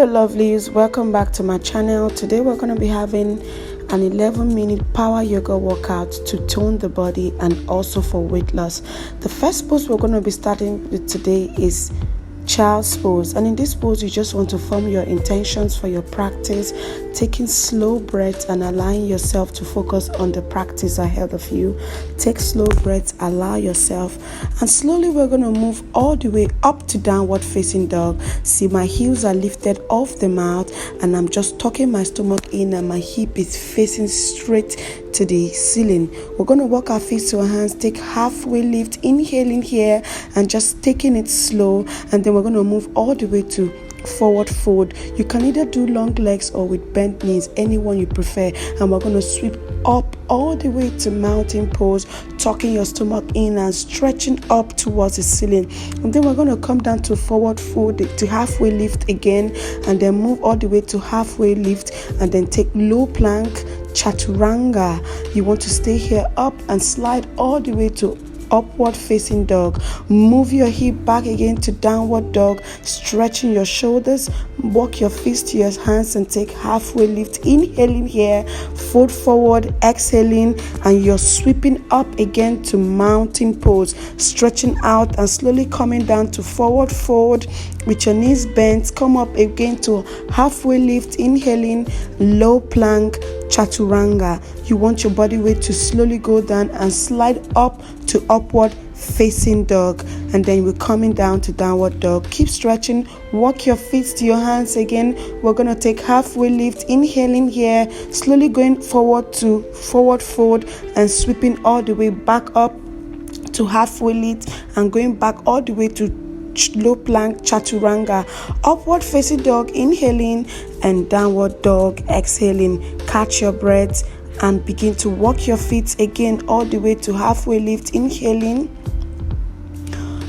Hello lovelies, welcome back to my channel. Today we're going to be having an 11-minute power yoga workout to tone the body and also for weight loss. The first pose we're going to be starting with today is child's pose, and in this pose you just want to form your intentions for your practice, taking slow breaths and allowing yourself to focus on the practice ahead of you. Take slow breaths, allow yourself, and slowly we're going to move all the way up to downward facing dog. See, my heels are lifted off the mat and I'm just tucking my stomach in and my hip is facing straight to the ceiling. We're going to walk our feet to our hands, take halfway lift, inhaling here and just taking it slow, and then we're going to move all the way to forward fold. You can either do long legs or with bent knees, anyone you prefer, and we're going to sweep up all the way to mountain pose, tucking your stomach in and stretching up towards the ceiling. And then we're going to come down to forward fold, to halfway lift again, and then move all the way to halfway lift, and then take low plank chaturanga. You want to stay here up and slide all the way to upward facing dog. Move your hip back again to downward dog, stretching your shoulders. Walk your feet to your hands and take halfway lift, inhaling here, fold forward, exhaling, and you're sweeping up again to mountain pose, stretching out and slowly coming down to forward fold with your knees bent. Come up again to halfway lift, inhaling, low plank chaturanga. You want your body weight to slowly go down and slide up to upward facing dog, and then we're coming down to downward dog. Keep stretching, walk your feet to your hands again. We're going to take halfway lift, inhaling here, slowly going forward to forward fold and sweeping all the way back up to halfway lift and going back all the way to low plank chaturanga. Upward facing dog, inhaling, and downward dog, exhaling. Catch your breath and begin to walk your feet again all the way to halfway lift, inhaling.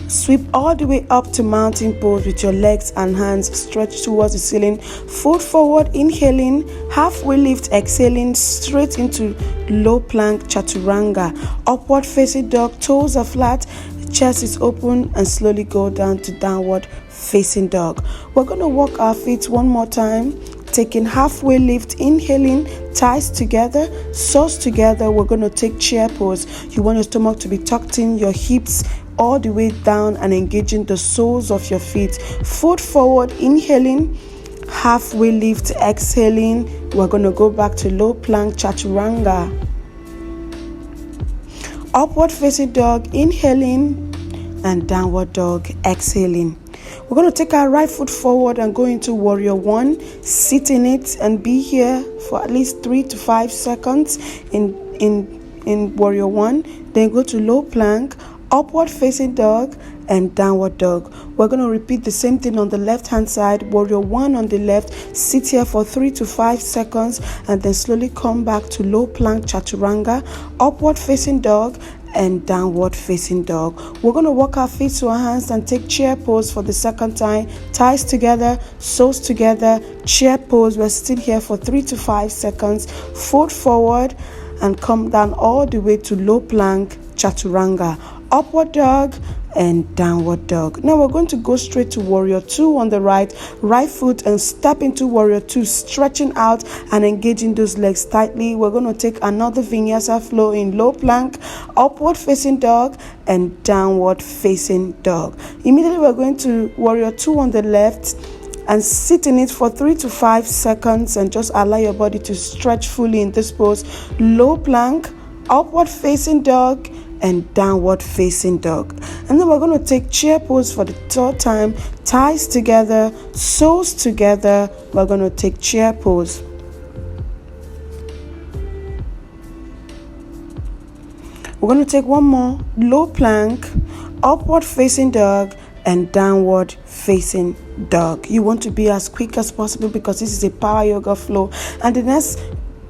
Sweep all the way up to mountain pose with your legs and hands stretched towards the ceiling. Fold forward, inhaling, halfway lift, exhaling, straight into low plank chaturanga. Upward facing dog, toes are flat, chest is open, and slowly go down to downward facing dog. We're going to walk our feet one more time, taking halfway lift, inhaling, thighs together, soles together. We're going to take chair pose. You want your stomach to be tucked in, your hips all the way down and engaging the soles of your feet. Foot forward, inhaling, halfway lift, exhaling. We're going to go back to low plank chaturanga. Upward facing dog, inhaling, and downward dog, exhaling. We're going to take our right foot forward and go into warrior one. Sit in it and be here for at least 3 to 5 seconds in warrior one. Then go to low plank, upward facing dog, and downward dog. We're going to repeat the same thing on the left hand side. Warrior one on the left. Sit here for 3 to 5 seconds and then slowly come back to low plank chaturanga, upward facing dog, and downward facing dog. We're going to walk our feet to our hands and take chair pose for the second time. Thighs together, soles together, chair pose. We're sitting here for 3 to 5 seconds. Fold forward and come down all the way to low plank chaturanga, upward dog, and downward dog. Now we're going to go straight to warrior two on the right foot and step into warrior two, stretching out and engaging those legs tightly. We're going to take another vinyasa flow in low plank, upward facing dog, and downward facing dog. Immediately we're going to warrior two on the left and sit in it for 3 to 5 seconds and just allow your body to stretch fully in this pose. Low plank, upward facing dog, and downward facing dog. And then we're going to take chair pose for the third time. Thighs together, soles together. We're going to take chair pose. We're going to take one more. Low plank, upward facing dog, and downward facing dog. You want to be as quick as possible because this is a power yoga flow. And the next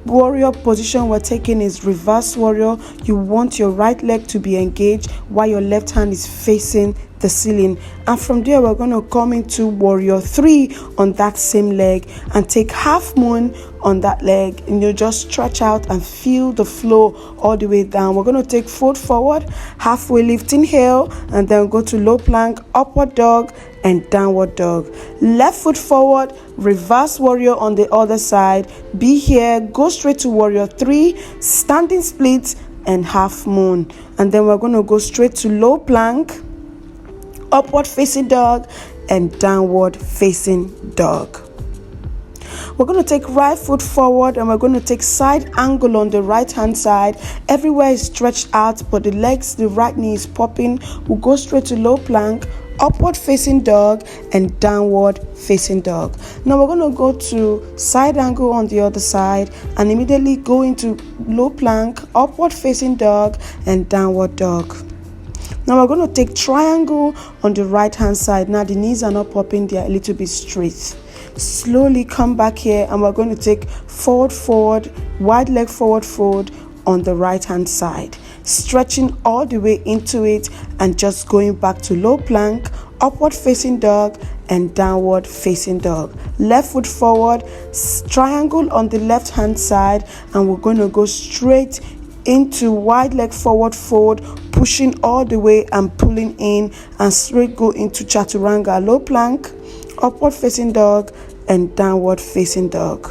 warrior position we're taking is reverse warrior. You want your right leg to be engaged while your left hand is facing the the ceiling. And from there, we're going to come into warrior 3 on that same leg and take half moon on that leg, and you just stretch out and feel the flow all the way down. We're going to take foot forward, halfway lift, inhale, and then go to low plank, upward dog, and downward dog. Left foot forward, reverse warrior on the other side. Be here, go straight to warrior 3, standing split, and half moon. And then we're going to go straight to low plank, upward facing dog, and downward facing dog. We're going to take right foot forward, and we're going to take side angle on the right hand side. Everywhere is stretched out, but the legs, the right knee is popping. We'll go straight to low plank, upward facing dog, and downward facing dog. Now we're going to go to side angle on the other side and immediately go into low plank, upward facing dog, and downward dog. Now we're going to take triangle on the right hand side. Now the knees are not popping, they are a little bit straight. Slowly come back here, and we're going to take forward, wide leg forward fold on the right hand side, stretching all the way into it, and just going back to low plank, upward facing dog, and downward facing dog. Left foot forward, triangle on the left hand side, and we're going to go straight into wide leg forward fold, pushing all the way and pulling in, and straight go into chaturanga, low plank, upward facing dog, and downward facing dog.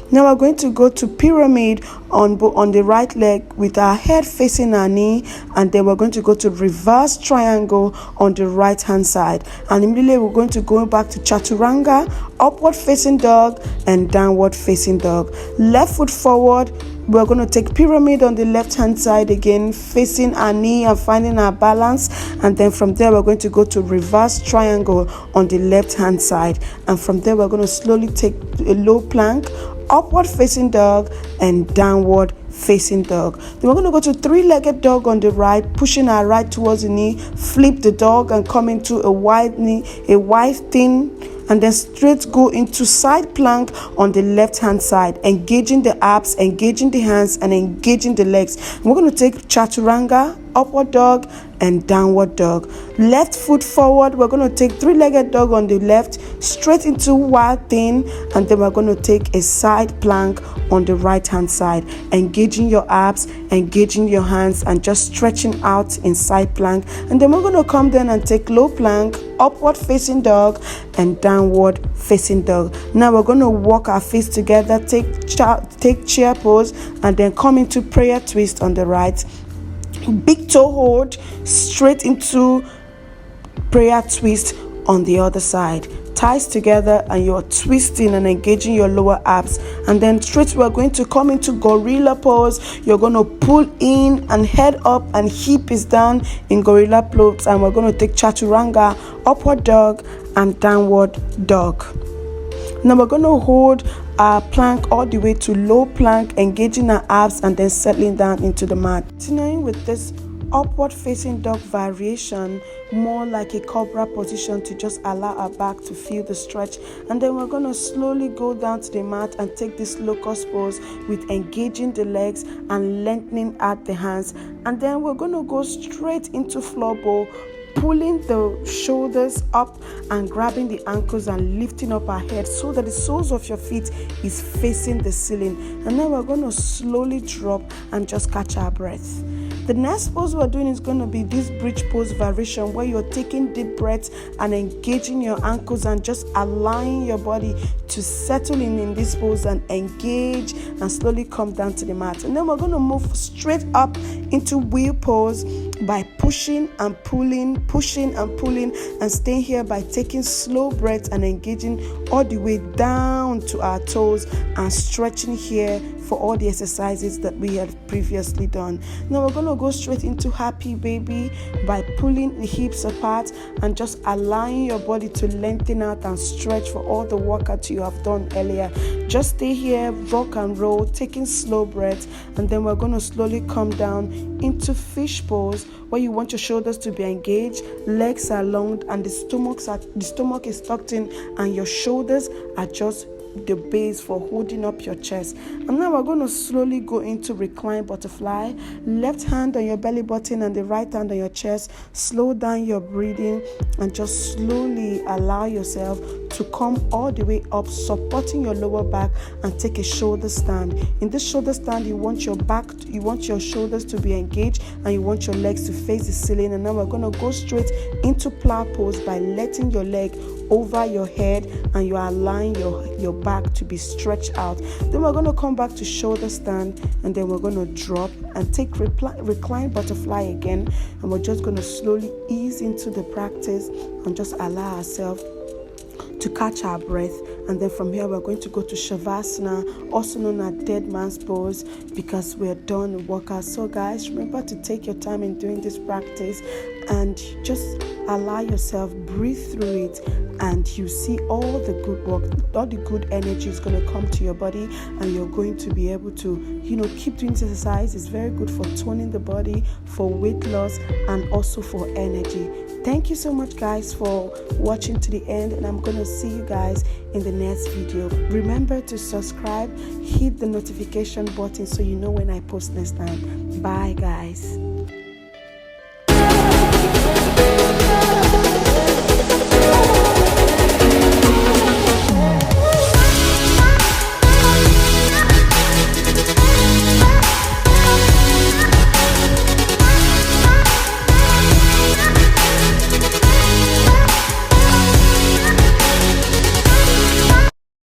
Now we're going to go to pyramid on the right leg with our head facing our knee, and then we're going to go to reverse triangle on the right hand side, and immediately we're going to go back to chaturanga, upward facing dog, and downward facing dog. Left foot forward, we're going to take pyramid on the left hand side again, facing our knee and finding our balance, and then from there we're going to go to reverse triangle on the left hand side, and from there we're going to slowly take a low plank, upward facing dog, and downward facing dog. Then we're going to go to three-legged dog on the right, pushing our right towards the knee, flip the dog and come into a wide knee, a wide thin, and then straight go into side plank on the left hand side, engaging the abs, engaging the hands, and engaging the legs. And we're going to take chaturanga, upward dog, and downward dog. Left foot forward, we're going to take three-legged dog on the left, straight into wide thin, and then we're going to take a side plank on the right hand side, engaging your abs, engaging your hands, and just stretching out in side plank. And then we're going to come down and take low plank, upward facing dog, and downward facing dog. Now we're going to walk our feet together, take chair pose, and then come into prayer twist on the right. Big toe hold straight into prayer twist on the other side. Thighs together, and you're twisting and engaging your lower abs. And then straight we're going to come into gorilla pose. You're going to pull in and head up, and hip is down in gorilla pose. And we're going to take chaturanga, upward dog, and downward dog. Now we're going to hold our plank all the way to low plank, engaging our abs, and then settling down into the mat. Continuing with this upward facing dog variation, more like a cobra position, to just allow our back to feel the stretch. And then we're going to slowly go down to the mat and take this locust pose with engaging the legs and lengthening out the hands. And then we're going to go straight into floor bowl, pulling the shoulders up and grabbing the ankles and lifting up our head so that the soles of your feet is facing the ceiling. And then we're going to slowly drop and just catch our breath. The next pose we're doing is going to be this bridge pose variation, where you're taking deep breaths and engaging your ankles and just allowing your body to settle in this pose and engage and slowly come down to the mat. And then we're going to move straight up into wheel pose by pushing and pulling, and staying here by taking slow breaths and engaging all the way down to our toes and stretching here for all the exercises that we had previously done. Now we're going to go straight into happy baby by pulling the hips apart and just allowing your body to lengthen out and stretch for all the workout you have done earlier. Just stay here, rock and roll, taking slow breaths, and then we're going to slowly come down into fish pose, where you want your shoulders to be engaged, legs are long, and the stomach is tucked in, and your shoulders are just the base for holding up your chest. And now we're going to slowly go into recline butterfly. Left hand on your belly button and the right hand on your chest. Slow down your breathing and just slowly allow yourself to come all the way up, supporting your lower back, and take a shoulder stand. In this shoulder stand, you want your shoulders to be engaged and you want your legs to face the ceiling. And now we're going to go straight into plow pose by letting your leg over your head and you are allowing your back to be stretched out. Then we're going to come back to shoulder stand and then we're going to drop and take recline butterfly again, and we're just going to slowly ease into the practice and just allow ourselves to catch our breath. And then from here we're going to go to Shavasana, also known as dead man's pose, because we're done with workout. So guys, remember to take your time in doing this practice and just allow yourself, breathe through it, and you see all the good work, all the good energy is going to come to your body, and you're going to be able to keep doing this exercise. It's very good for toning the body, for weight loss, and also for energy. Thank you so much guys for watching to the end, and I'm going to see you guys in the next video. Remember to subscribe, hit the notification button so you know when I post next time. Bye guys.